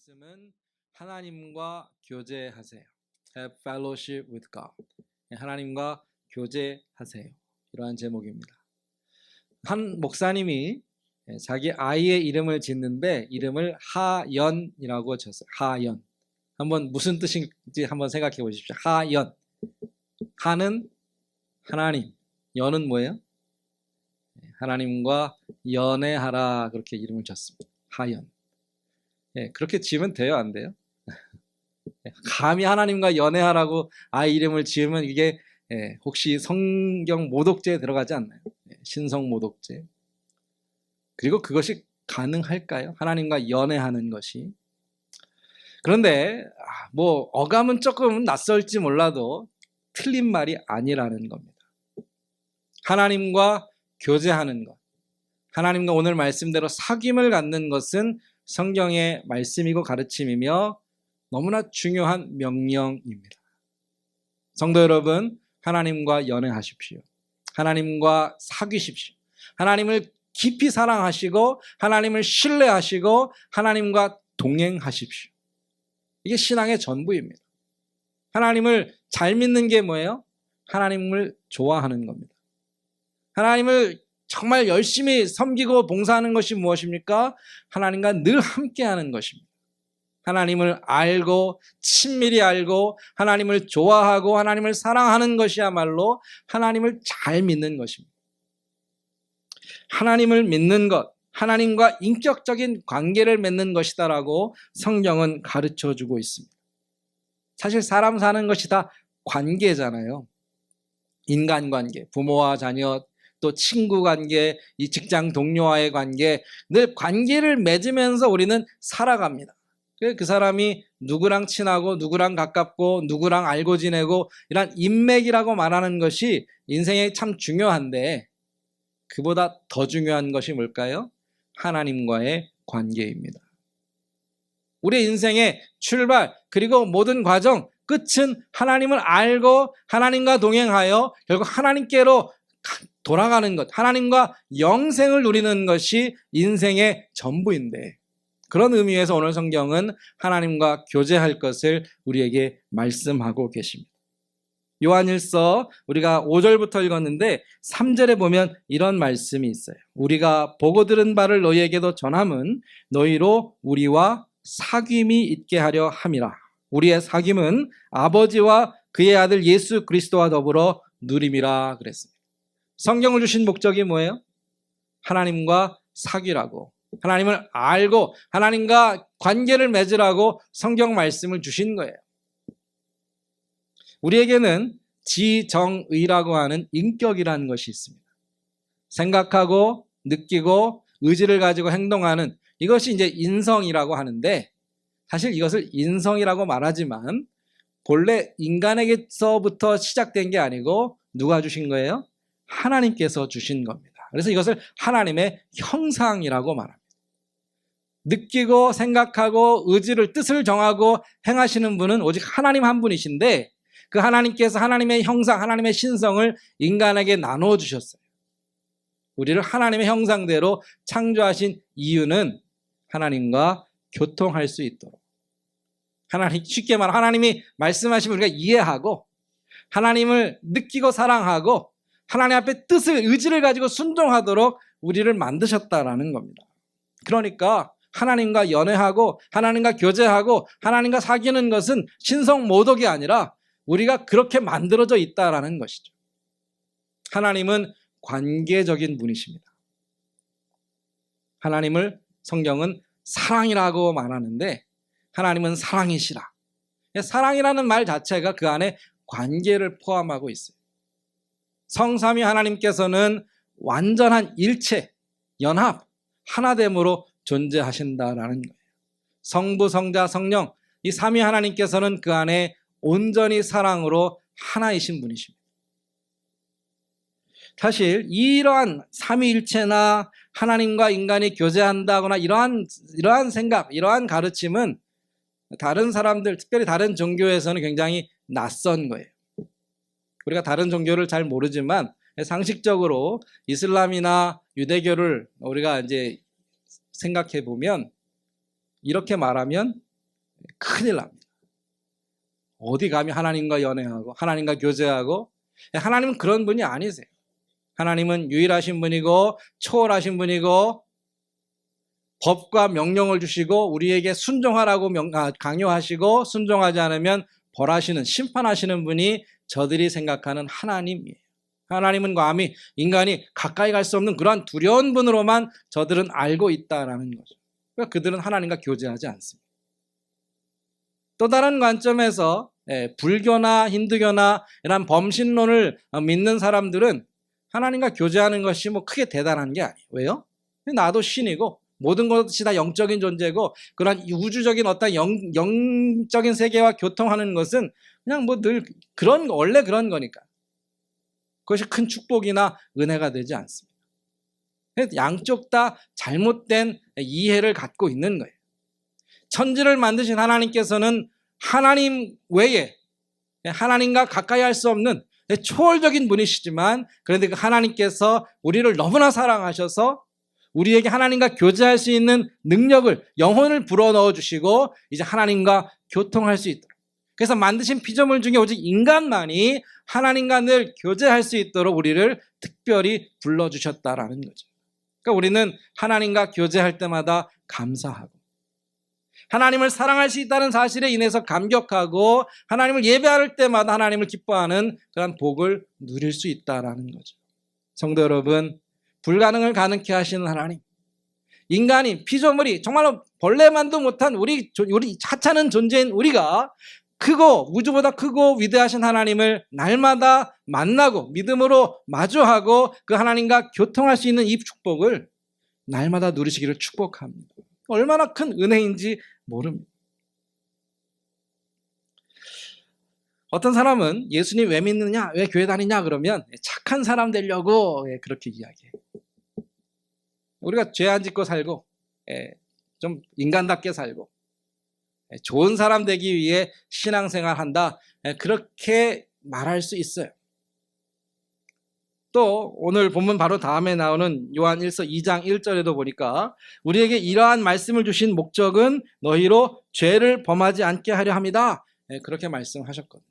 말씀은 하나님과 교제하세요. Have fellowship with God. 하나님과 교제하세요. 이러한 제목입니다. 한 목사님이 자기 아이의 이름을 짓는데 이름을 하연이라고 졌어요. 하연. 한번 무슨 뜻인지 한번 생각해 보십시오. 하연. 하는 하나님. 연은 뭐예요? 하나님과 연애하라 그렇게 이름을 졌습니다. 하연. 그렇게 지으면 돼요? 안 돼요? 감히 하나님과 연애하라고 아이 이름을 지으면 이게 혹시 성경 모독죄에 들어가지 않나요? 신성 모독죄. 그리고 그것이 가능할까요? 하나님과 연애하는 것이. 그런데 뭐 어감은 조금 낯설지 몰라도 틀린 말이 아니라는 겁니다. 하나님과 교제하는 것, 하나님과 오늘 말씀대로 사귐을 갖는 것은 성경의 말씀이고 가르침이며 너무나 중요한 명령입니다. 성도 여러분, 하나님과 연애하십시오. 하나님과 사귀십시오. 하나님을 깊이 사랑하시고 하나님을 신뢰하시고 하나님과 동행하십시오. 이게 신앙의 전부입니다. 하나님을 잘 믿는 게 뭐예요? 하나님을 좋아하는 겁니다. 하나님을 정말 열심히 섬기고 봉사하는 것이 무엇입니까? 하나님과 늘 함께하는 것입니다. 하나님을 알고 친밀히 알고 하나님을 좋아하고 하나님을 사랑하는 것이야말로 하나님을 잘 믿는 것입니다. 하나님을 믿는 것, 하나님과 인격적인 관계를 맺는 것이다라고 성경은 가르쳐주고 있습니다. 사실 사람 사는 것이 다 관계잖아요. 인간관계, 부모와 자녀, 또 친구 관계, 이 직장 동료와의 관계, 늘 관계를 맺으면서 우리는 살아갑니다. 그 사람이 누구랑 친하고 누구랑 가깝고 누구랑 알고 지내고 이런 인맥이라고 말하는 것이 인생에 참 중요한데 그보다 더 중요한 것이 뭘까요? 하나님과의 관계입니다. 우리 인생의 출발 그리고 모든 과정 끝은 하나님을 알고 하나님과 동행하여 결국 하나님께로 돌아가는 것, 하나님과 영생을 누리는 것이 인생의 전부인데 그런 의미에서 오늘 성경은 하나님과 교제할 것을 우리에게 말씀하고 계십니다. 요한일서 우리가 5절부터 읽었는데 3절에 보면 이런 말씀이 있어요. 우리가 보고 들은 바를 너희에게도 전함은 너희로 우리와 사귐이 있게 하려 함이라. 우리의 사귐은 아버지와 그의 아들 예수 그리스도와 더불어 누림이라 그랬습니다. 성경을 주신 목적이 뭐예요? 하나님과 사귀라고, 하나님을 알고 하나님과 관계를 맺으라고 성경 말씀을 주신 거예요. 우리에게는 지정의라고 하는 인격이라는 것이 있습니다. 생각하고 느끼고 의지를 가지고 행동하는 이것이 이제 인성이라고 하는데 사실 이것을 인성이라고 말하지만 본래 인간에게서부터 시작된 게 아니고 누가 주신 거예요? 하나님께서 주신 겁니다. 그래서 이것을 하나님의 형상이라고 말합니다. 느끼고 생각하고 의지를 뜻을 정하고 행하시는 분은 오직 하나님 한 분이신데 그 하나님께서 하나님의 형상, 하나님의 신성을 인간에게 나누어 주셨어요. 우리를 하나님의 형상대로 창조하신 이유는 하나님과 교통할 수 있도록 쉽게 말하면 하나님이 말씀하시면 우리가 이해하고 하나님을 느끼고 사랑하고 하나님 앞에 뜻을 의지를 가지고 순종하도록 우리를 만드셨다라는 겁니다. 그러니까 하나님과 연애하고 하나님과 교제하고 하나님과 사귀는 것은 신성 모독이 아니라 우리가 그렇게 만들어져 있다라는 것이죠. 하나님은 관계적인 분이십니다. 하나님을 성경은 사랑이라고 말하는데 하나님은 사랑이시라. 사랑이라는 말 자체가 그 안에 관계를 포함하고 있어요. 성삼위 하나님께서는 완전한 일체, 연합, 하나됨으로 존재하신다라는 거예요. 성부, 성자, 성령 이 삼위 하나님께서는 그 안에 온전히 사랑으로 하나이신 분이십니다. 사실 이러한 삼위일체나 하나님과 인간이 교제한다거나 이러한 생각, 이러한 가르침은 다른 사람들, 특별히 다른 종교에서는 굉장히 낯선 거예요. 우리가 다른 종교를 잘 모르지만 상식적으로 이슬람이나 유대교를 우리가 이제 생각해 보면 이렇게 말하면 큰일 납니다. 어디 감히 하나님과 연애하고 하나님과 교제하고. 하나님은 그런 분이 아니세요. 하나님은 유일하신 분이고 초월하신 분이고 법과 명령을 주시고 우리에게 순종하라고 강요하시고 순종하지 않으면 벌하시는, 심판하시는 분이 저들이 생각하는 하나님이에요. 하나님은 감히 인간이 가까이 갈 수 없는 그러한 두려운 분으로만 저들은 알고 있다라는 거죠. 그러니까 그들은 하나님과 교제하지 않습니다. 또 다른 관점에서 불교나 힌두교나 이런 범신론을 믿는 사람들은 하나님과 교제하는 것이 뭐 크게 대단한 게 아니에요. 왜요? 나도 신이고 모든 것이 다 영적인 존재고 그런 우주적인 어떤 영적인 세계와 교통하는 것은 그냥 뭐 늘 원래 그런 거니까 그것이 큰 축복이나 은혜가 되지 않습니다. 양쪽 다 잘못된 이해를 갖고 있는 거예요. 천지를 만드신 하나님께서는 하나님 외에 하나님과 가까이 할 수 없는 초월적인 분이시지만 그런데 그 하나님께서 우리를 너무나 사랑하셔서 우리에게 하나님과 교제할 수 있는 능력을, 영혼을 불어넣어 주시고 이제 하나님과 교통할 수 있도록, 그래서 만드신 피조물 중에 오직 인간만이 하나님과 늘 교제할 수 있도록 우리를 특별히 불러주셨다라는 거죠. 그러니까 우리는 하나님과 교제할 때마다 감사하고 하나님을 사랑할 수 있다는 사실에 인해서 감격하고 하나님을 예배할 때마다 하나님을 기뻐하는 그런 복을 누릴 수 있다라는 거죠. 성도 여러분, 불가능을 가능케 하시는 하나님, 인간이, 피조물이 정말로 벌레만도 못한 우리 하찮은 존재인 우리가 크고 우주보다 크고 위대하신 하나님을 날마다 만나고 믿음으로 마주하고 그 하나님과 교통할 수 있는 이 축복을 날마다 누리시기를 축복합니다. 얼마나 큰 은혜인지 모릅니다. 어떤 사람은 예수님 왜 믿느냐, 왜 교회 다니냐 그러면 착한 사람 되려고 그렇게 이야기해요. 우리가 죄 안 짓고 살고 좀 인간답게 살고 좋은 사람 되기 위해 신앙생활 한다, 그렇게 말할 수 있어요. 또 오늘 본문 바로 다음에 나오는 요한 1서 2장 1절에도 보니까 우리에게 이러한 말씀을 주신 목적은 너희로 죄를 범하지 않게 하려 함이다, 그렇게 말씀하셨거든요.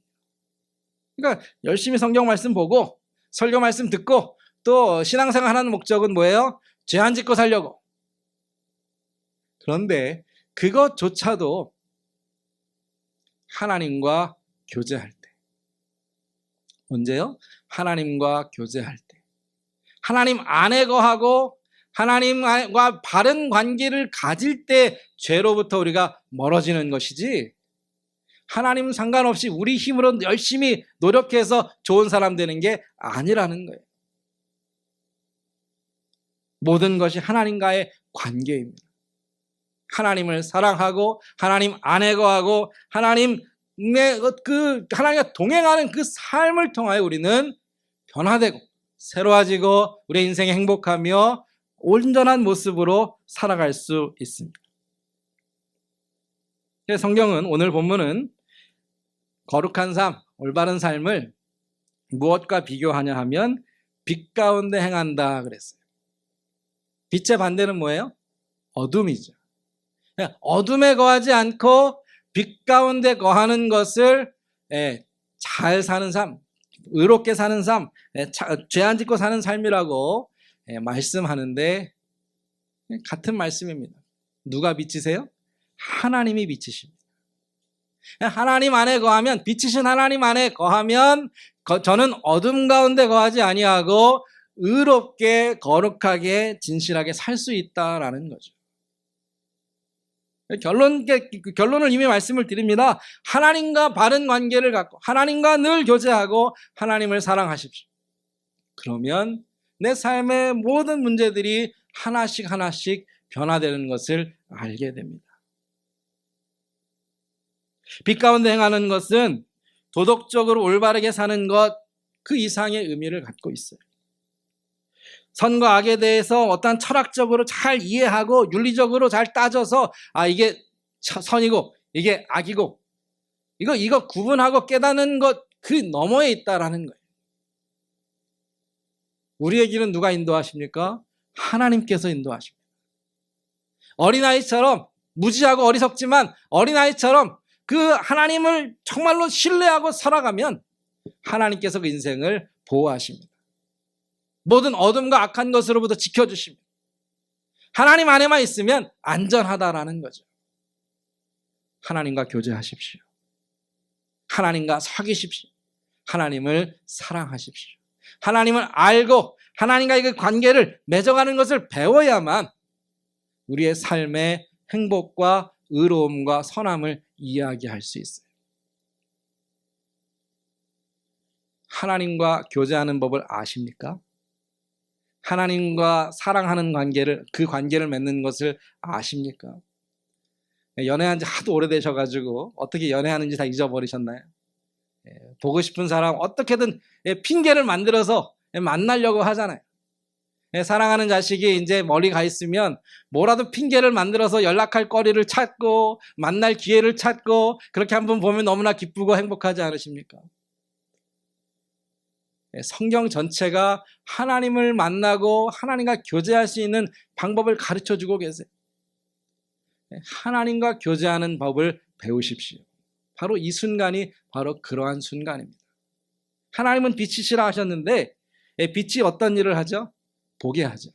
그러니까 열심히 성경 말씀 보고 설교 말씀 듣고 또 신앙생활 하는 목적은 뭐예요? 죄 안 짓고 살려고. 그런데 그것조차도 하나님과 교제할 때. 언제요? 하나님과 교제할 때. 하나님 안에 거하고 하나님과 바른 관계를 가질 때 죄로부터 우리가 멀어지는 것이지, 하나님 상관없이 우리 힘으로 열심히 노력해서 좋은 사람 되는 게 아니라는 거예요. 모든 것이 하나님과의 관계입니다. 하나님을 사랑하고 하나님 안에 거하고 하나님과 동행하는 그 삶을 통하여 우리는 변화되고 새로워지고 우리의 인생이 행복하며 온전한 모습으로 살아갈 수 있습니다. 성경은, 오늘 본문은 거룩한 삶, 올바른 삶을 무엇과 비교하냐 하면 빛 가운데 행한다 그랬어요. 빛의 반대는 뭐예요? 어둠이죠. 어둠에 거하지 않고 빛 가운데 거하는 것을 잘 사는 삶, 의롭게 사는 삶, 죄 안 짓고 사는 삶이라고 말씀하는데 같은 말씀입니다. 누가 빛이세요? 하나님이 빛이십니다. 하나님 안에 거하면, 빛이신 하나님 안에 거하면 저는 어둠 가운데 거하지 아니하고 의롭게 거룩하게 진실하게 살 수 있다라는 거죠. 결론을 이미 말씀을 드립니다. 하나님과 바른 관계를 갖고 하나님과 늘 교제하고 하나님을 사랑하십시오. 그러면 내 삶의 모든 문제들이 하나씩 하나씩 변화되는 것을 알게 됩니다. 빛 가운데 행하는 것은 도덕적으로 올바르게 사는 것, 그 이상의 의미를 갖고 있어요. 선과 악에 대해서 어떤 철학적으로 잘 이해하고 윤리적으로 잘 따져서 이게 선이고 이게 악이고 이거 구분하고 깨닫는 것, 그 너머에 있다라는 거예요. 우리의 길은 누가 인도하십니까? 하나님께서 인도하십니다. 어린아이처럼 무지하고 어리석지만 어린아이처럼 그 하나님을 정말로 신뢰하고 살아가면 하나님께서 그 인생을 보호하십니다. 모든 어둠과 악한 것으로부터 지켜주십니다. 하나님 안에만 있으면 안전하다라는 거죠. 하나님과 교제하십시오. 하나님과 사귀십시오. 하나님을 사랑하십시오. 하나님을 알고 하나님과의 그 관계를 맺어가는 것을 배워야만 우리의 삶의 행복과 의로움과 선함을 이야기할 수 있어요. 하나님과 교제하는 법을 아십니까? 하나님과 사랑하는 관계를, 그 관계를 맺는 것을 아십니까? 연애한 지 하도 오래되셔가지고 어떻게 연애하는지 다 잊어버리셨나요? 보고 싶은 사람 어떻게든 핑계를 만들어서 만나려고 하잖아요. 사랑하는 자식이 이제 멀리 가 있으면 뭐라도 핑계를 만들어서 연락할 거리를 찾고 만날 기회를 찾고 그렇게 한번 보면 너무나 기쁘고 행복하지 않으십니까? 성경 전체가 하나님을 만나고 하나님과 교제할 수 있는 방법을 가르쳐주고 계세요. 하나님과 교제하는 법을 배우십시오. 바로 이 순간이 바로 그러한 순간입니다. 하나님은 빛이시라 하셨는데 빛이 어떤 일을 하죠? 보게 하죠.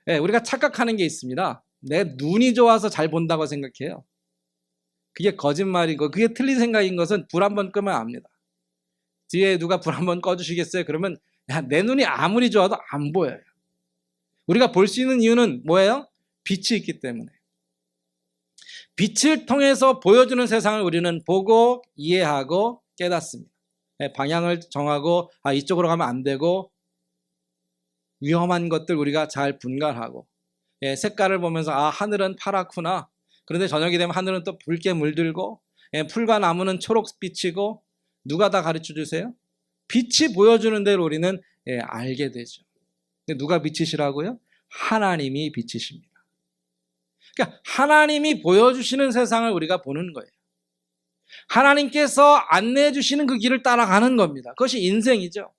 우리가 착각하는 게 있습니다. 내 눈이 좋아서 잘 본다고 생각해요. 그게 거짓말이고 그게 틀린 생각인 것은 불 한번 끄면 압니다. 뒤에 누가 불 한번 꺼주시겠어요? 그러면 내 눈이 아무리 좋아도 안 보여요. 우리가 볼 수 있는 이유는 뭐예요? 빛이 있기 때문에. 빛을 통해서 보여주는 세상을 우리는 보고 이해하고 깨닫습니다. 방향을 정하고 이쪽으로 가면 안 되고 위험한 것들 우리가 잘 분간하고 색깔을 보면서 하늘은 파랗구나. 그런데 저녁이 되면 하늘은 또 붉게 물들고 풀과 나무는 초록빛이고 누가 다 가르쳐 주세요? 빛이 보여주는 대로 우리는 알게 되죠. 근데 누가 빛이시라고요? 하나님이 빛이십니다. 그러니까 하나님이 보여주시는 세상을 우리가 보는 거예요. 하나님께서 안내해 주시는 그 길을 따라가는 겁니다. 그것이 인생이죠.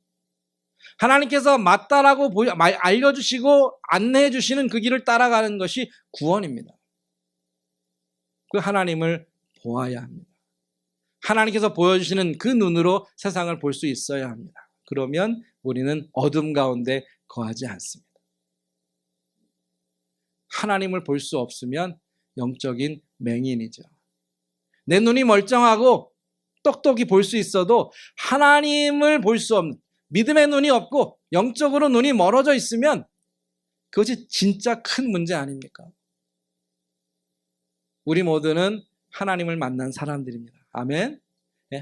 하나님께서 맞다라고 알려주시고 안내해 주시는 그 길을 따라가는 것이 구원입니다. 그 하나님을 보아야 합니다. 하나님께서 보여주시는 그 눈으로 세상을 볼 수 있어야 합니다. 그러면 우리는 어둠 가운데 거하지 않습니다. 하나님을 볼 수 없으면 영적인 맹인이죠. 내 눈이 멀쩡하고 똑똑히 볼 수 있어도 하나님을 볼 수 없는 믿음의 눈이 없고 영적으로 눈이 멀어져 있으면 그것이 진짜 큰 문제 아닙니까? 우리 모두는 하나님을 만난 사람들입니다. 아멘.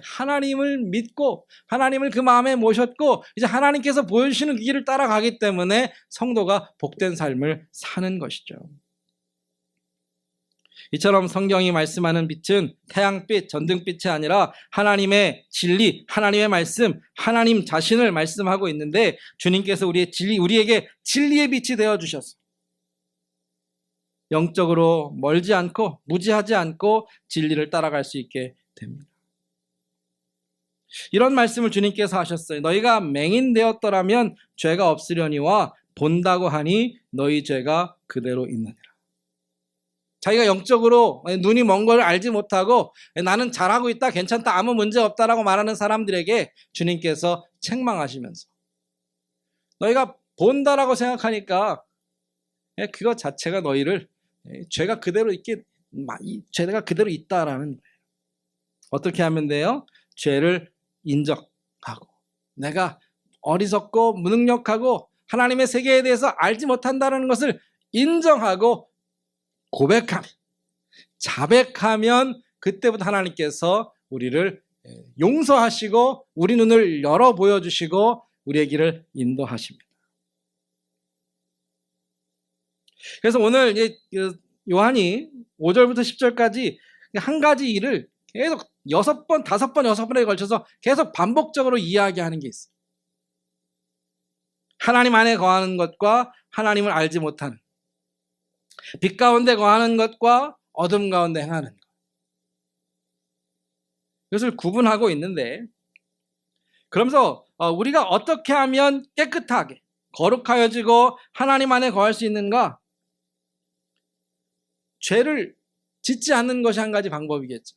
하나님을 믿고 하나님을 그 마음에 모셨고 이제 하나님께서 보여주시는 그 길을 따라가기 때문에 성도가 복된 삶을 사는 것이죠. 이처럼 성경이 말씀하는 빛은 태양빛, 전등빛이 아니라 하나님의 진리, 하나님의 말씀, 하나님 자신을 말씀하고 있는데 주님께서 우리에게 진리의 빛이 되어주셔서 영적으로 멀지 않고 무지하지 않고 진리를 따라갈 수 있게 됩니다. 이런 말씀을 주님께서 하셨어요. 너희가 맹인되었더라면 죄가 없으려니와 본다고 하니 너희 죄가 그대로 있느니라. 자기가 영적으로 눈이 먼 걸 알지 못하고 나는 잘하고 있다, 괜찮다, 아무 문제 없다라고 말하는 사람들에게 주님께서 책망하시면서 너희가 본다라고 생각하니까 그것 자체가 너희를 죄가 그대로 죄가 그대로 있다라는 거예요. 어떻게 하면 돼요? 죄를 인정하고 내가 어리석고 무능력하고 하나님의 세계에 대해서 알지 못한다는 것을 인정하고 고백하면, 자백하면 그때부터 하나님께서 우리를 용서하시고 우리 눈을 열어 보여주시고 우리의 길을 인도하십니다. 그래서 오늘 요한이 5절부터 10절까지 한 가지 일을 계속 6번, 5번, 6번에 걸쳐서 계속 반복적으로 이야기하는 게 있어요. 하나님 안에 거하는 것과 하나님을 알지 못하는, 빛 가운데 거하는 것과 어둠 가운데 행하는 것. 이것을 구분하고 있는데, 그러면서 우리가 어떻게 하면 깨끗하게 거룩하여지고 하나님 안에 거할 수 있는가? 죄를 짓지 않는 것이 한 가지 방법이겠죠.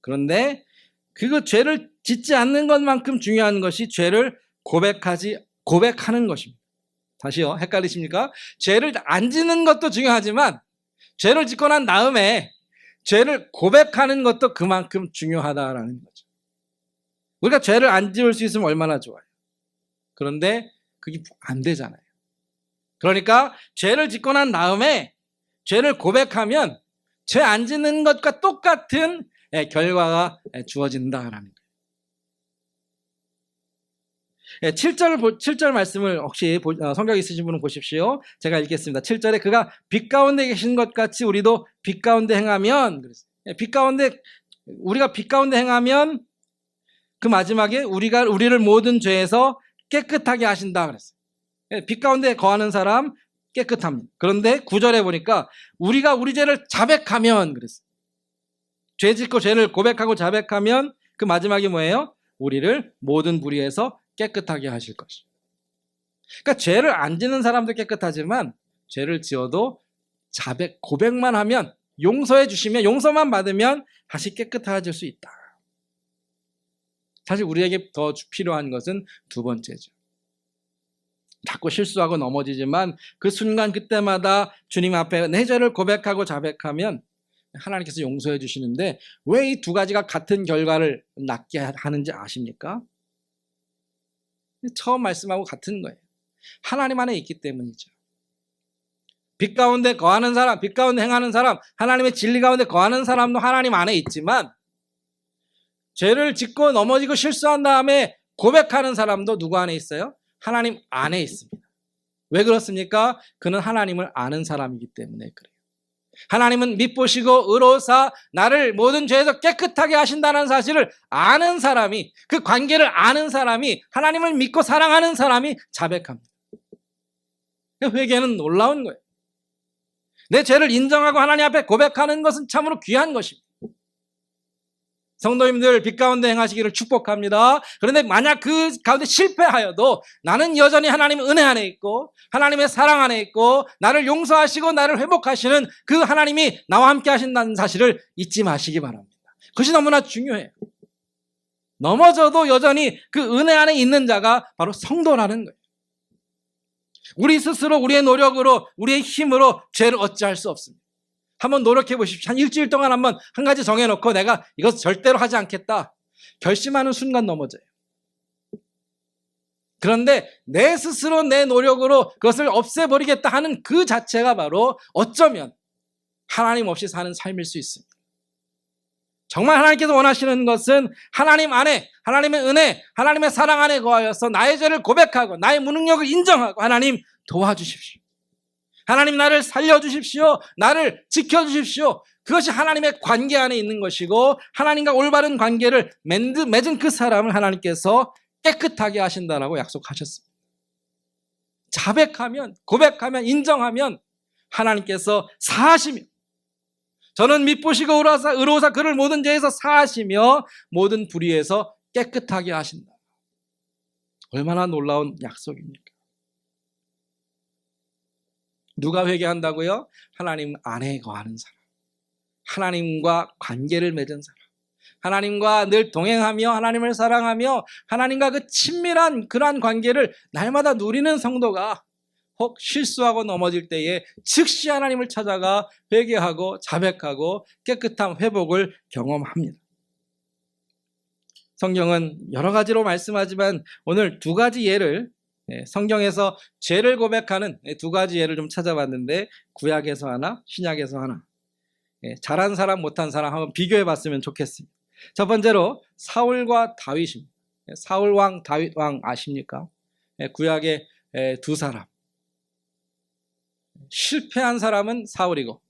그런데 그거 죄를 짓지 않는 것만큼 중요한 것이 죄를 고백하는 것입니다. 다시요, 헷갈리십니까? 죄를 안 짓는 것도 중요하지만 죄를 짓고 난 다음에 죄를 고백하는 것도 그만큼 중요하다라는 거죠. 우리가 죄를 안 지을 수 있으면 얼마나 좋아요. 그런데 그게 안 되잖아요. 그러니까 죄를 짓고 난 다음에 죄를 고백하면 죄 안 짓는 것과 똑같은 결과가 주어진다라는 거예요. 7절 말씀을 혹시 성경 있으신 분은 보십시오. 제가 읽겠습니다. 7절에 그가 빛 가운데 계신 것 같이 우리도 빛 가운데 행하면, 우리가 빛 가운데 행하면 그 마지막에 우리를 모든 죄에서 깨끗하게 하신다 그랬어요. 빛 가운데 거하는 사람 깨끗합니다. 그런데 9절에 보니까 우리가 우리 죄를 자백하면 그랬어요. 죄 짓고 죄를 고백하고 자백하면 그 마지막이 뭐예요? 우리를 모든 불의에서 깨끗하게 하실 것이죠. 그러니까 죄를 안 짓는 사람도 깨끗하지만 죄를 지어도 고백만 하면 용서해 주시면, 용서만 받으면 다시 깨끗해질 수 있다. 사실 우리에게 더 필요한 것은 두 번째죠. 자꾸 실수하고 넘어지지만 그 순간 그때마다 주님 앞에 내 죄를 고백하고 자백하면 하나님께서 용서해 주시는데, 왜 이 두 가지가 같은 결과를 낳게 하는지 아십니까? 처음 말씀하고 같은 거예요. 하나님 안에 있기 때문이죠. 빛 가운데 거하는 사람, 빛 가운데 행하는 사람, 하나님의 진리 가운데 거하는 사람도 하나님 안에 있지만, 죄를 짓고 넘어지고 실수한 다음에 고백하는 사람도 누구 안에 있어요? 하나님 안에 있습니다. 왜 그렇습니까? 그는 하나님을 아는 사람이기 때문에 그래요. 하나님은 밉보시고 의로사 나를 모든 죄에서 깨끗하게 하신다는 사실을 아는 사람이, 그 관계를 아는 사람이, 하나님을 믿고 사랑하는 사람이 자백합니다. 회개는 놀라운 거예요. 내 죄를 인정하고 하나님 앞에 고백하는 것은 참으로 귀한 것입니다. 성도님들 빛 가운데 행하시기를 축복합니다. 그런데 만약 그 가운데 실패하여도 나는 여전히 하나님의 은혜 안에 있고 하나님의 사랑 안에 있고 나를 용서하시고 나를 회복하시는 그 하나님이 나와 함께 하신다는 사실을 잊지 마시기 바랍니다. 그것이 너무나 중요해요. 넘어져도 여전히 그 은혜 안에 있는 자가 바로 성도라는 거예요. 우리 스스로 우리의 노력으로 우리의 힘으로 죄를 어찌할 수 없습니다. 한번 노력해 보십시오. 한 일주일 동안 한번 한 가지 정해놓고 내가 이것 절대로 하지 않겠다 결심하는 순간 넘어져요. 그런데 내 스스로 내 노력으로 그것을 없애버리겠다 하는 그 자체가 바로 어쩌면 하나님 없이 사는 삶일 수 있습니다. 정말 하나님께서 원하시는 것은 하나님 안에, 하나님의 은혜, 하나님의 사랑 안에 거하여서 나의 죄를 고백하고 나의 무능력을 인정하고 하나님 도와주십시오. 하나님 나를 살려주십시오. 나를 지켜주십시오. 그것이 하나님의 관계 안에 있는 것이고 하나님과 올바른 관계를 맺은 그 사람을 하나님께서 깨끗하게 하신다라고 약속하셨습니다. 자백하면, 고백하면, 인정하면 하나님께서 사하시며, 저는 밉보시고 의로우사 그를 모든 죄에서 사하시며 모든 불의에서 깨끗하게 하신다. 얼마나 놀라운 약속입니까? 누가 회개한다고요? 하나님 안에 거하는 사람, 하나님과 관계를 맺은 사람, 하나님과 늘 동행하며 하나님을 사랑하며 하나님과 그 친밀한 그러한 관계를 날마다 누리는 성도가 혹 실수하고 넘어질 때에 즉시 하나님을 찾아가 회개하고 자백하고 깨끗한 회복을 경험합니다. 성경은 여러 가지로 말씀하지만 오늘 두 가지 예를, 성경에서 죄를 고백하는 두 가지 예를 좀 찾아봤는데 구약에서 하나, 신약에서 하나, 잘한 사람 못한 사람 한번 비교해 봤으면 좋겠습니다. 첫 번째로 사울과 다윗입니다. 사울 왕, 다윗 왕 아십니까? 구약의 두 사람. 실패한 사람은 사울이고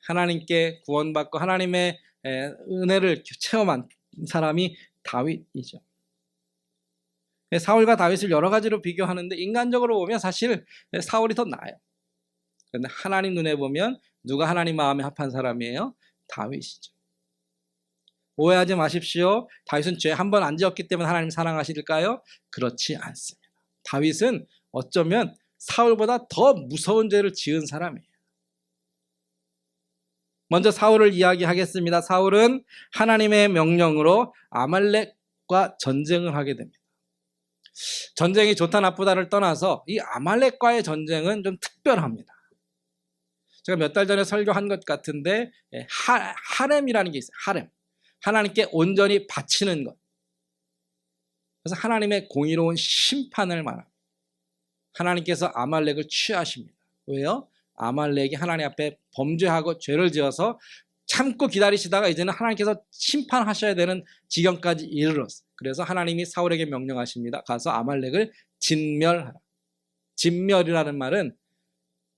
하나님께 구원받고 하나님의 은혜를 체험한 사람이 다윗이죠. 사울과 다윗을 여러 가지로 비교하는데 인간적으로 보면 사실 사울이 더 나아요. 그런데 하나님 눈에 보면 누가 하나님 마음에 합한 사람이에요? 다윗이죠. 오해하지 마십시오. 다윗은 죄 한 번 안 지었기 때문에 하나님 사랑하실까요? 그렇지 않습니다. 다윗은 어쩌면 사울보다 더 무서운 죄를 지은 사람이에요. 먼저 사울을 이야기하겠습니다. 사울은 하나님의 명령으로 아말렉과 전쟁을 하게 됩니다. 전쟁이 좋다 나쁘다를 떠나서 이 아말렉과의 전쟁은 좀 특별합니다. 제가 몇 달 전에 설교한 것 같은데 하렘이라는 게 있어요. 하렘. 하나님께 온전히 바치는 것. 그래서 하나님의 공의로운 심판을 말합니다. 하나님께서 아말렉을 취하십니다. 왜요? 아말렉이 하나님 앞에 범죄하고 죄를 지어서 참고 기다리시다가 이제는 하나님께서 심판하셔야 되는 지경까지 이르렀어요. 그래서 하나님이 사울에게 명령하십니다. 가서 아말렉을 진멸하라. 진멸이라는 말은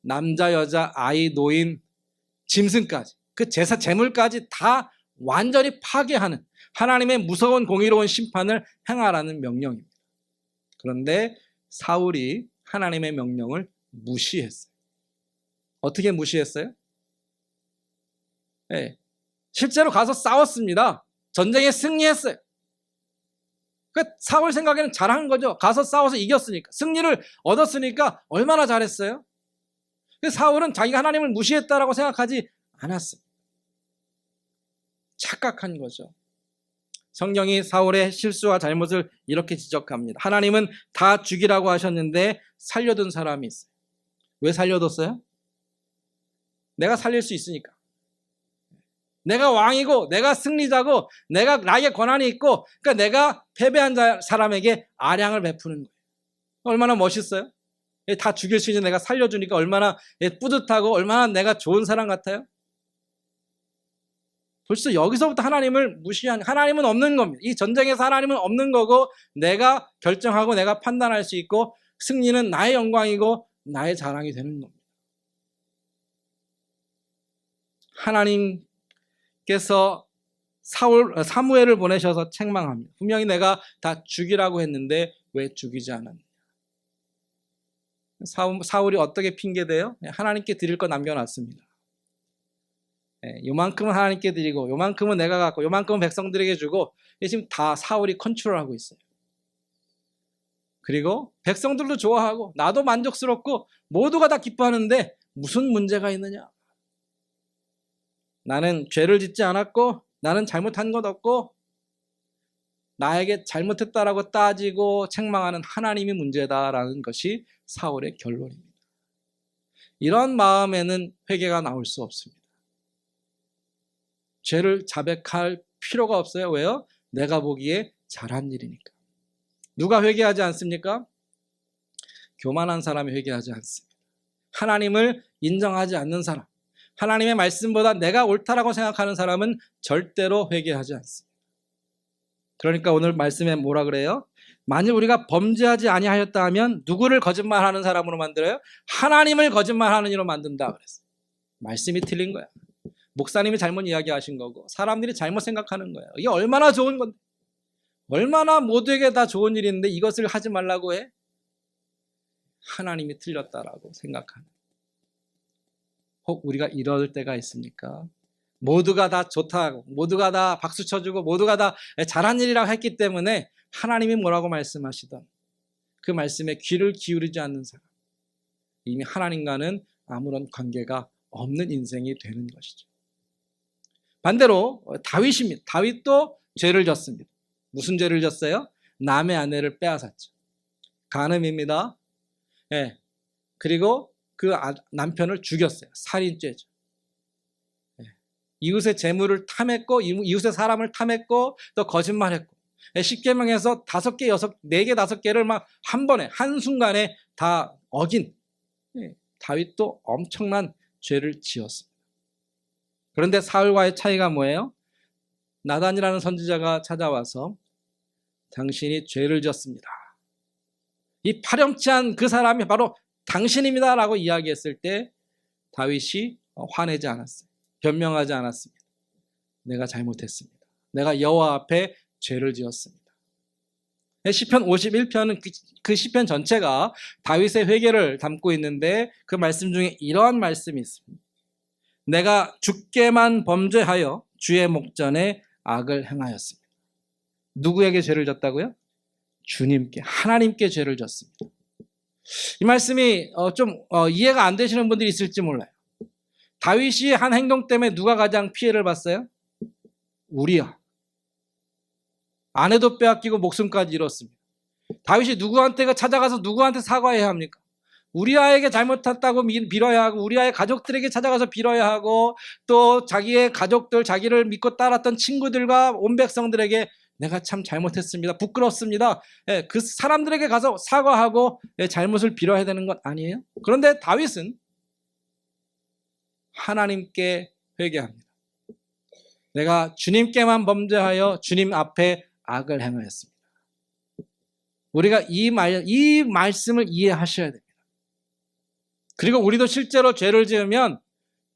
남자, 여자, 아이, 노인, 짐승까지 그 제사, 재물까지 다 완전히 파괴하는 하나님의 무서운 공의로운 심판을 행하라는 명령입니다. 그런데 사울이 하나님의 명령을 무시했어요. 어떻게 무시했어요? 네, 실제로 가서 싸웠습니다. 전쟁에 승리했어요. 사울 생각에는 잘한 거죠. 가서 싸워서 이겼으니까, 승리를 얻었으니까 얼마나 잘했어요? 사울은 자기가 하나님을 무시했다라고 생각하지 않았어요. 착각한 거죠. 성경이 사울의 실수와 잘못을 이렇게 지적합니다. 하나님은 다 죽이라고 하셨는데 살려둔 사람이 있어요. 왜 살려뒀어요? 내가 살릴 수 있으니까. 내가 왕이고 내가 승리자고 나에게 권한이 있고, 그러니까 내가 패배한 사람에게 아량을 베푸는 거예요. 얼마나 멋있어요? 다 죽일 수 있는 내가 살려주니까 얼마나 뿌듯하고 얼마나 내가 좋은 사람 같아요? 벌써 여기서부터 하나님을 무시한, 하나님은 없는 겁니다. 이 전쟁에서 하나님은 없는 거고 내가 결정하고 내가 판단할 수 있고 승리는 나의 영광이고 나의 자랑이 되는 겁니다. 하나님께서 사무엘을 보내셔서 책망합니다. 분명히 내가 다 죽이라고 했는데 왜 죽이지 않았냐. 사울이 어떻게 핑계대요? 하나님께 드릴 거 남겨놨습니다. 요만큼은 하나님께 드리고 요만큼은 내가 갖고 요만큼은 백성들에게 주고, 지금 다 사울이 컨트롤하고 있어요. 그리고 백성들도 좋아하고 나도 만족스럽고 모두가 다 기뻐하는데 무슨 문제가 있느냐? 나는 죄를 짓지 않았고 나는 잘못한 것 없고 나에게 잘못했다라고 따지고 책망하는 하나님이 문제다라는 것이 사울의 결론입니다. 이런 마음에는 회개가 나올 수 없습니다. 죄를 자백할 필요가 없어요. 왜요? 내가 보기에 잘한 일이니까. 누가 회개하지 않습니까? 교만한 사람이 회개하지 않습니다. 하나님을 인정하지 않는 사람, 하나님의 말씀보다 내가 옳다라고 생각하는 사람은 절대로 회개하지 않습니다. 그러니까 오늘 말씀에 뭐라 그래요? 만일 우리가 범죄하지 아니하였다 하면 누구를 거짓말하는 사람으로 만들어요? 하나님을 거짓말하는 이로 만든다 그랬어요. 말씀이 틀린 거야. 목사님이 잘못 이야기하신 거고 사람들이 잘못 생각하는 거예요. 이게 얼마나 좋은 건데, 얼마나 모두에게 다 좋은 일인데 이것을 하지 말라고 해? 하나님이 틀렸다라고 생각하는. 혹 우리가 이럴 때가 있습니까? 모두가 다 좋다고, 모두가 다 박수 쳐주고 모두가 다 잘한 일이라고 했기 때문에 하나님이 뭐라고 말씀하시던 그 말씀에 귀를 기울이지 않는 사람, 이미 하나님과는 아무런 관계가 없는 인생이 되는 것이죠. 반대로 다윗입니다. 다윗도 죄를 졌습니다. 무슨 죄를 졌어요? 남의 아내를 빼앗았죠. 간음입니다. 그리고 그 남편을 죽였어요. 살인죄죠. 이웃의 재물을 탐했고 이웃의 사람을 탐했고 또 거짓말했고, 십계명에서 5개, 4개, 5개를 막 한 번에 한순간에 다 어긴 다윗도 엄청난 죄를 지었습니다. 그런데 사울과의 차이가 뭐예요? 나단이라는 선지자가 찾아와서 당신이 죄를 지었습니다. 이 파렴치한 그 사람이 바로 당신입니다 라고 이야기했을 때 다윗이 화내지 않았어요. 변명하지 않았습니다. 내가 잘못했습니다. 내가 여호와 앞에 죄를 지었습니다. 시편 51편은 그 시편 전체가 다윗의 회개를 담고 있는데 그 말씀 중에 이러한 말씀이 있습니다. 내가 주께만 범죄하여 주의 목전에 악을 행하였습니다. 누구에게 죄를 졌다고요? 주님께, 하나님께 죄를 졌습니다. 이 말씀이 좀 이해가 안 되시는 분들이 있을지 몰라요. 다윗이 한 행동 때문에 누가 가장 피해를 봤어요? 우리야. 아내도 빼앗기고 목숨까지 잃었습니다. 다윗이 누구한테 찾아가서 누구한테 사과해야 합니까? 우리아에게 잘못했다고 빌어야 하고, 우리아의 가족들에게 찾아가서 빌어야 하고, 또 자기의 가족들, 자기를 믿고 따랐던 친구들과 온 백성들에게 내가 참 잘못했습니다, 부끄럽습니다, 그 사람들에게 가서 사과하고 잘못을 빌어야 되는 것 아니에요? 그런데 다윗은 하나님께 회개합니다. 내가 주님께만 범죄하여 주님 앞에 악을 행하였습니다. 우리가 이 말씀을 이해하셔야 됩니다. 그리고 우리도 실제로 죄를 지으면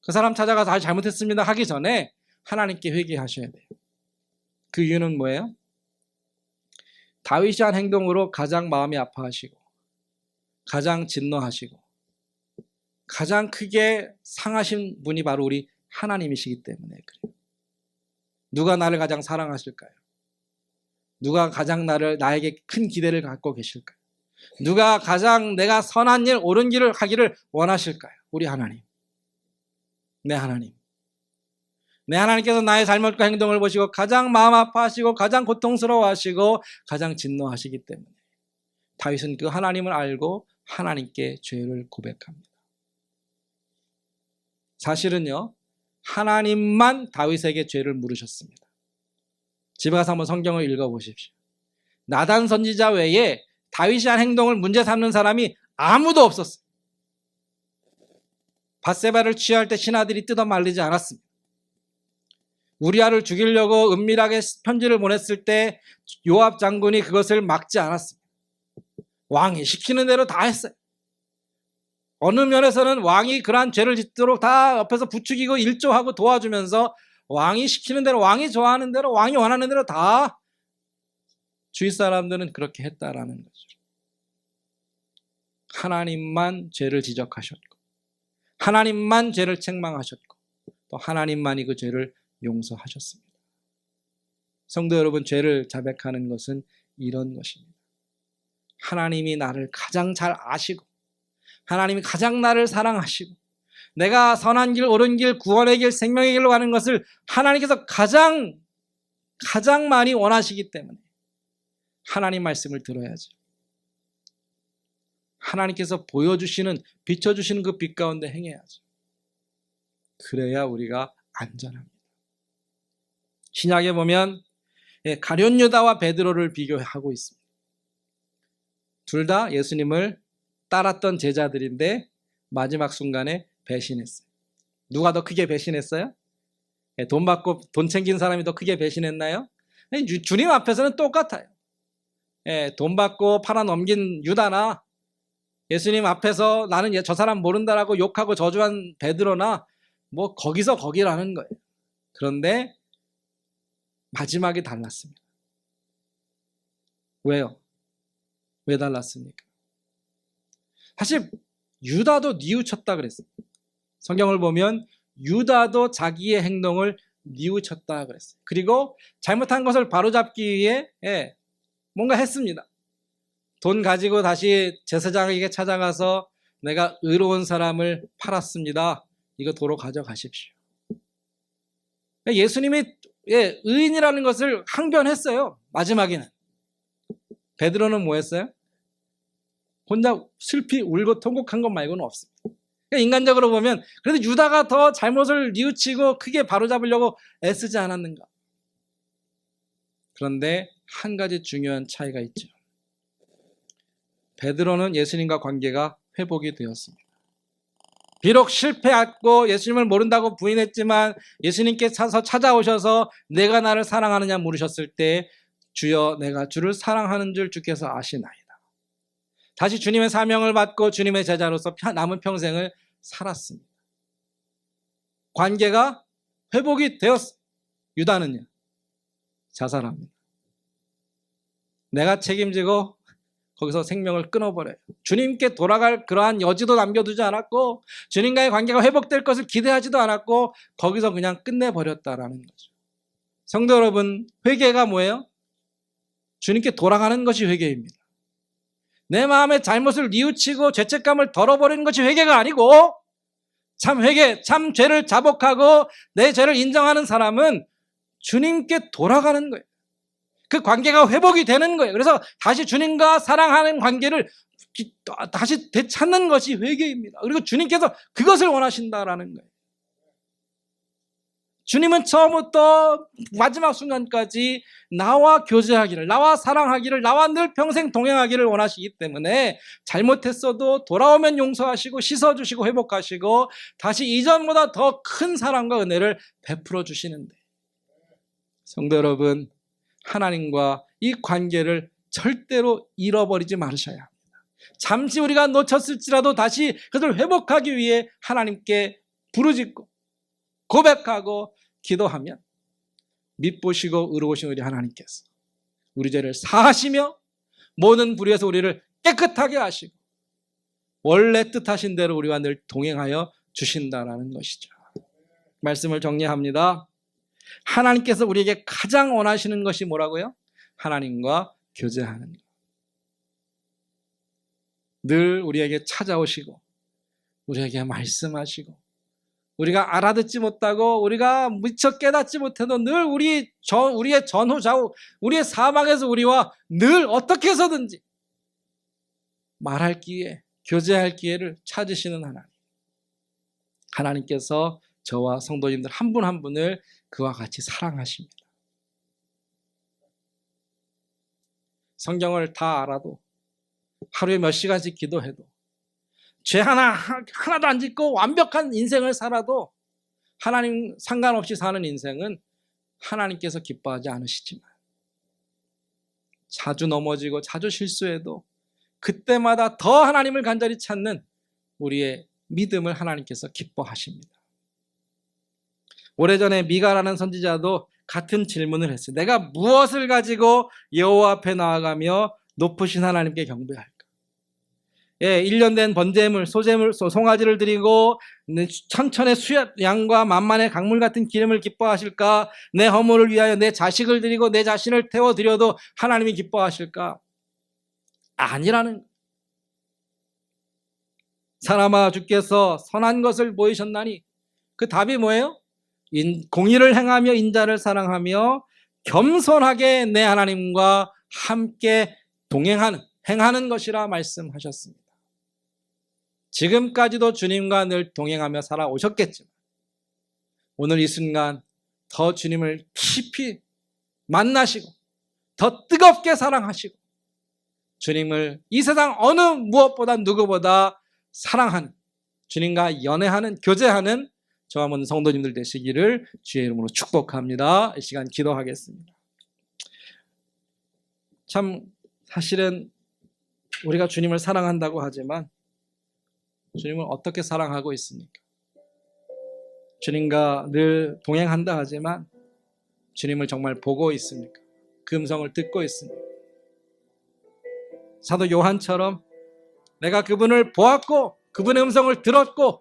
그 사람 찾아가서 아, 잘못했습니다 하기 전에 하나님께 회개하셔야 돼요. 그 이유는 뭐예요? 다윗이 한 행동으로 가장 마음이 아파하시고, 가장 진노하시고, 가장 크게 상하신 분이 바로 우리 하나님이시기 때문에 그래요. 누가 나를 가장 사랑하실까요? 누가 가장 나에게 큰 기대를 갖고 계실까요? 누가 가장 내가 선한 일, 옳은 길을 하기를 원하실까요? 우리 하나님. 내 하나님. 내 하나님께서 나의 잘못과 행동을 보시고 가장 마음 아파하시고 가장 고통스러워하시고 가장 진노하시기 때문에 다윗은 그 하나님을 알고 하나님께 죄를 고백합니다. 사실은요, 하나님만 다윗에게 죄를 물으셨습니다. 집에 가서 한번 성경을 읽어보십시오. 나단 선지자 외에 다윗이 한 행동을 문제 삼는 사람이 아무도 없었어요. 밧세바를 취할 때 신하들이 뜯어 말리지 않았습니다. 우리아를 죽이려고 은밀하게 편지를 보냈을 때 요압 장군이 그것을 막지 않았습니다. 왕이 시키는 대로 다 했어요. 어느 면에서는 왕이 그러한 죄를 짓도록 다 옆에서 부추기고 일조하고 도와주면서 왕이 시키는 대로, 왕이 좋아하는 대로, 왕이 원하는 대로 다 주위 사람들은 그렇게 했다라는 거죠. 하나님만 죄를 지적하셨고, 하나님만 죄를 책망하셨고, 또 하나님만이 그 죄를 용서하셨습니다. 성도 여러분, 죄를 자백하는 것은 이런 것입니다. 하나님이 나를 가장 잘 아시고, 하나님이 가장 나를 사랑하시고, 내가 선한 길, 옳은 길, 구원의 길, 생명의 길로 가는 것을 하나님께서 가장 많이 원하시기 때문에 하나님 말씀을 들어야죠. 하나님께서 보여주시는, 비춰주시는 그 빛 가운데 행해야죠. 그래야 우리가 안전합니다. 신약에 보면 가룟 유다와 베드로를 비교하고 있습니다. 둘 다 예수님을 따랐던 제자들인데 마지막 순간에 배신했어요. 누가 더 크게 배신했어요? 돈 받고 돈 챙긴 사람이 더 크게 배신했나요? 주님 앞에서는 똑같아요. 돈 받고 팔아넘긴 유다나 예수님 앞에서 나는 저 사람 모른다라고 욕하고 저주한 베드로나 뭐 거기서 거기라는 거예요. 그런데 마지막이 달랐습니다. 왜요? 왜 달랐습니까? 사실 유다도 뉘우쳤다 그랬어요. 성경을 보면 유다도 자기의 행동을 뉘우쳤다 그랬어요. 그리고 잘못한 것을 바로잡기 위해 뭔가 했습니다. 돈 가지고 다시 제사장에게 찾아가서 내가 의로운 사람을 팔았습니다. 이거 도로 가져가십시오. 예수님이 의인이라는 것을 항변했어요. 마지막에는. 베드로는 뭐 했어요? 혼자 슬피 울고 통곡한 것 말고는 없습니다. 인간적으로 보면 그래도 유다가 더 잘못을 뉘우치고 크게 바로잡으려고 애쓰지 않았는가? 그런데 한 가지 중요한 차이가 있죠. 베드로는 예수님과 관계가 회복이 되었습니다. 비록 실패했고 예수님을 모른다고 부인했지만 예수님께서 찾아오셔서 내가 나를 사랑하느냐 물으셨을 때 주여 내가 주를 사랑하는 줄 주께서 아시나이다. 다시 주님의 사명을 받고 주님의 제자로서 남은 평생을 살았습니다. 관계가 회복이 되었습니다. 유다는요, 자살합니다. 내가 책임지고 거기서 생명을 끊어버려요. 주님께 돌아갈 그러한 여지도 남겨두지 않았고 주님과의 관계가 회복될 것을 기대하지도 않았고 거기서 그냥 끝내버렸다라는 거죠. 성도 여러분, 회개가 뭐예요? 주님께 돌아가는 것이 회개입니다. 내 마음의 잘못을 뉘우치고 죄책감을 덜어버리는 것이 회개가 아니고 참 회개, 참 죄를 자복하고 내 죄를 인정하는 사람은 주님께 돌아가는 거예요. 그 관계가 회복이 되는 거예요. 그래서 다시 주님과 사랑하는 관계를 다시 되찾는 것이 회개입니다. 그리고 주님께서 그것을 원하신다라는 거예요. 주님은 처음부터 마지막 순간까지 나와 교제하기를, 나와 사랑하기를, 나와 늘 평생 동행하기를 원하시기 때문에 잘못했어도 돌아오면 용서하시고 씻어주시고 회복하시고 다시 이전보다 더 큰 사랑과 은혜를 베풀어 주시는데, 성도 여러분, 하나님과 이 관계를 절대로 잃어버리지 말으셔야 합니다. 잠시 우리가 놓쳤을지라도 다시 그것을 회복하기 위해 하나님께 부르짖고 고백하고 기도하면 밉보시고 의로우신 우리 하나님께서 우리 죄를 사하시며 모든 불의에서 우리를 깨끗하게 하시고 원래 뜻하신 대로 우리와 늘 동행하여 주신다라는 것이죠. 말씀을 정리합니다. 하나님께서 우리에게 가장 원하시는 것이 뭐라고요? 하나님과 교제하는 것. 늘 우리에게 찾아오시고 우리에게 말씀하시고 우리가 알아듣지 못하고 우리가 미처 깨닫지 못해도 늘 우리의 전후 좌우 우리의 사방에서 우리와 늘 어떻게 해서든지 말할 기회, 교제할 기회를 찾으시는 하나님. 하나님께서 저와 성도님들 한 분 한 분을 그와 같이 사랑하십니다. 성경을 다 알아도 하루에 몇 시간씩 기도해도 죄 하나도 안 짓고 완벽한 인생을 살아도 하나님 상관없이 사는 인생은 하나님께서 기뻐하지 않으시지만 자주 넘어지고 자주 실수해도 그때마다 더 하나님을 간절히 찾는 우리의 믿음을 하나님께서 기뻐하십니다. 오래전에 미가라는 선지자도 같은 질문을 했어요. 내가 무엇을 가지고 여호와 앞에 나아가며 높으신 하나님께 경배할까? 1년 된 번제물, 소제물, 송아지를 드리고 천천의 수양과 만만의 강물 같은 기름을 기뻐하실까? 내 허물을 위하여 내 자식을 드리고 내 자신을 태워드려도 하나님이 기뻐하실까? 아니라는. 사람아, 주께서 선한 것을 보이셨나니 그 답이 뭐예요? 공의를 행하며 인자를 사랑하며 겸손하게 내 하나님과 함께 행하는 것이라 말씀하셨습니다. 지금까지도 주님과 늘 동행하며 살아오셨겠지만 오늘 이 순간 더 주님을 깊이 만나시고 더 뜨겁게 사랑하시고 주님을 이 세상 어느 무엇보다 누구보다 사랑하는, 주님과 연애하는, 교제하는 저와 모든 성도님들 되시기를 주의 이름으로 축복합니다. 이 시간 기도하겠습니다. 참 사실은 우리가 주님을 사랑한다고 하지만 주님을 어떻게 사랑하고 있습니까? 주님과 늘 동행한다 하지만 주님을 정말 보고 있습니까? 그 음성을 듣고 있습니까? 사도 요한처럼 내가 그분을 보았고 그분의 음성을 들었고